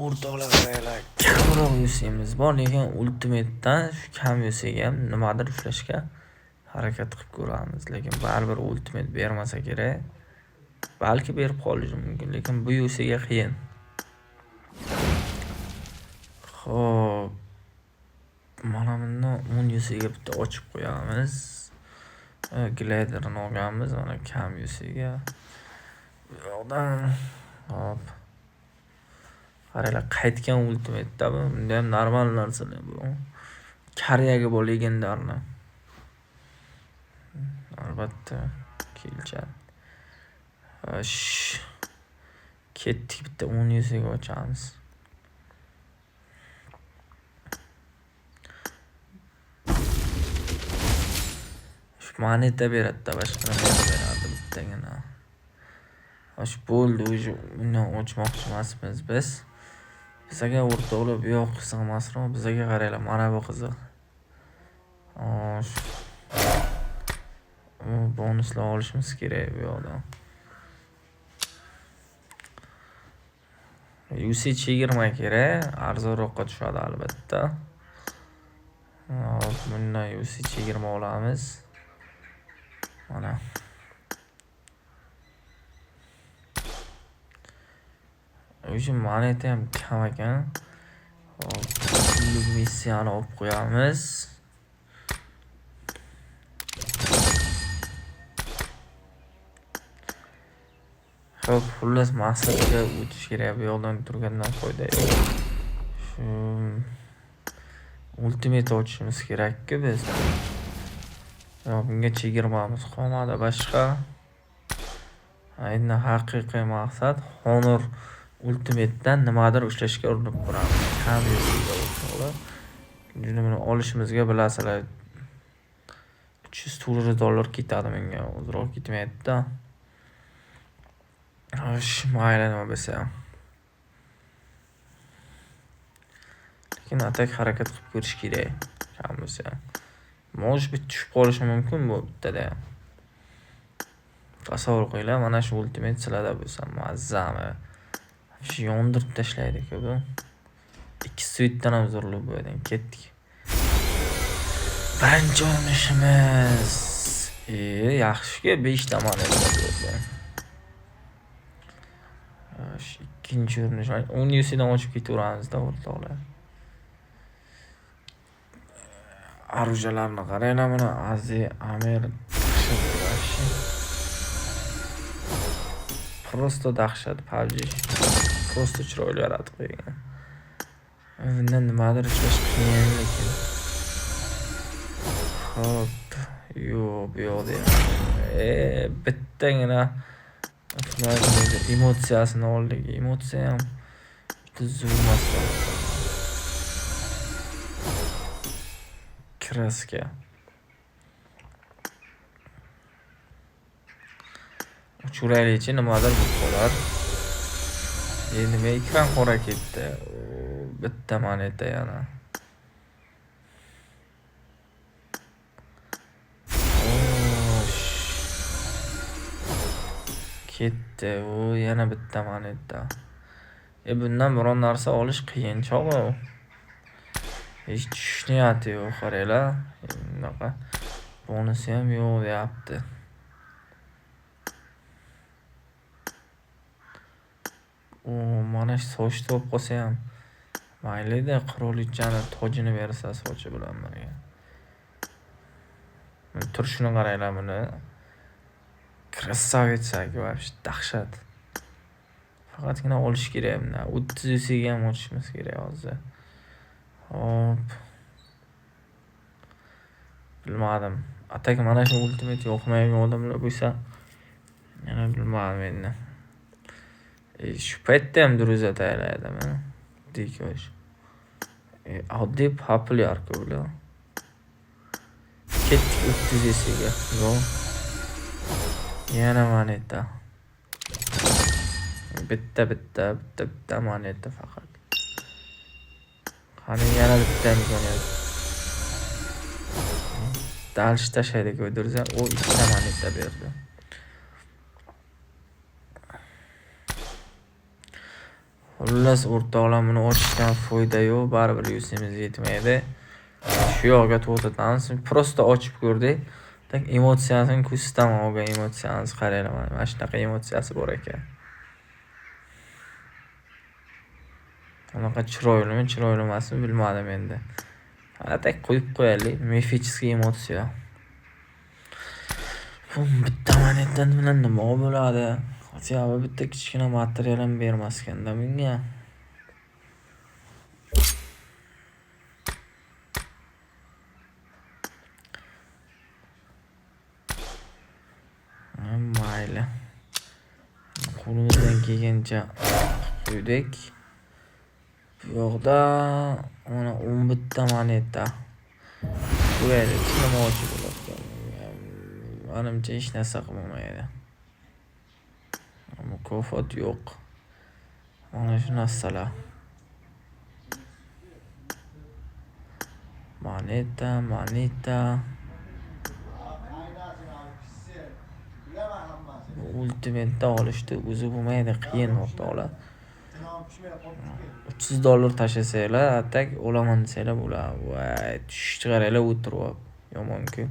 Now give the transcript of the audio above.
o'rtoqlar qaranglar, kamroq yusimiz bor, lekin ultimatedan shu kam yusiga ham nimadir ushlashga harakat qilib ko'ramiz, lekin baribir ultimate bermasa kerak. Balki berib qolishi mumkin, lekin bu yusiga qiyin. Xo'p, mana bundan 10 yusiga bitta ochib qo'yamiz. Gliderni olganmiz, mana kam yusiga. Bu yoqdan hop. Qaranglar, qaytgan ultimate'da bu. Bunda ham normal narsalar bu. Karyaga bu legendarni. Albatta kelgan. Ketdik, bitta 10 yusiga ochamiz. Moneta beradi, boshqa nima beradi bittagina. Xo'sh, bo'ldi, o'sha undan ochmoqchi emasmiz biz. Bizga o'rtoqlar bu yoq qiziq emasmi? Bizga qaranglar, mana bu qiziq. Xo'sh. Bonuslar olishimiz kerak bu yoqdan. UC 20 kerak, arzonroqqa tushadi albatta. Hop, bundan UC 20 olamiz. Mana. O'sha moneta ham kam ekan. Hop, missiyani olib qo'yamiz. Hop, xullas maqsadga o'tish kerak, bu yoqdan turgandan foyda yo'q. Shu ultimate ochishimiz kerak-ku biz. Bunga chegirmamiz qolmadi boshqa. Endi haqiqiy maqsad Honor ultimate'dan nimadir ushlashga urinib ko'ramiz. Ham yusiga o'rtoqlar. Buni olishimizga bilasizlar, $300 ketadi menga, uzoq ketmayapti-da. Xo'sh, mayli nima bo'lsa ham. Lekin atak harakat qilib ko'rish kerak. Kam bo'lsa ham. Может быть tushib qolishi mumkin bu bittada ham. Tasavvur qilinglar, mana shu ultimate sizlarda bo'lsa mazzami. Shu yondirib tashlaydi-ku bu. 2 suitdan ham zo'rlab bo'ladi. Ketdik. Birinchi o'rinishimiz. Yaxshi-ku, 5 ta moneta bo'ldi. Ikkinchi o'rinish. 10 yusidan ochib ketaveramiz-da o'rtoqlar. Arujalarni qaranglar, mana Aziz Amir Prosto dahshat PUBG. Prosto chiroyli yaratib qo'ygan. Bundan nimadir ishlash qiyin lekin. Hop, yo'q, bu yo'q. Bittagina emotsiyasini oldik. Emotsiya ham bitta zo'rmasdan. Kraska. Uchuraylik-chi, nimadir bo'lib qolar. Endi men ekran qora ketdi. Bitta moneta yana. Ketdi. Yana bitta moneta. Bundan biron narsa olish qiyin cho'g'u. Hech tushishni niyati yo'q, qaranglar. Bunaqa bonusi ham yo'q deyapti. Mana shu soch to'p qolsa ham mayli-da, qirolichani tojini bersa sochi bilan birga. Turishini qaranglar buni. Krasavitsa-ku, вообще dahshat. Faqatgina olish kerak bundan. 30 yusiga ham ochishimiz kerak hozir. Hop. Bilmadim. Atak mana shu ultimate yoqmaydigan odamlar bo'lsa, yana bilmadim endi. Shu paytda ham druza tayyorlaydimi? Dikosh. Oddiy populyar-ku bular. Ketdik 30 yusiga. Yo'q. Yana moneta. Bitta moneta faqat. Qani yana bitta imkoniyat. Dalsh tashlaydi ko'dirsa, u 2 ta moneta berdi. Xullas o'rtoqlar, buni ochishdan foyda yo'q, baribir yusimiz yetmaydi. Shu yoqqa to'xtatamiz. Prosta ochib ko'rdik. Tak emotsiyasini ko'rsataman, olgan emotsiyani qaranglar. Mana shunaqa emotsiyasi bor ekan. Unaqa chiroylimi, chiroyli emasmi bilmadim endi. Tak qo'yib qo'yaylik. Mifический emotsiya. Bu bitta monetadan bilan nima bo'ladi? Хотя бы bitta kichkina material ham bermasganda menga. Mayli. Qo'limizdan kelgancha qo'ydik. Bu yoqda mana 11 ta moneta. Qo'yaylik, nima ochib bo'ladi? Menimcha hech narsa qilmaydi. Mukofot yo'q. Mana shu narsalar. Moneta. Ultimate'da olishdi, o'zi bo'lmaydi, qiyin o'rtoqlar. $300 tashlasanglar, atak olaman desanglar bo'ladi. Voy, tushib qaranglar o'tirib. Yomon-ku.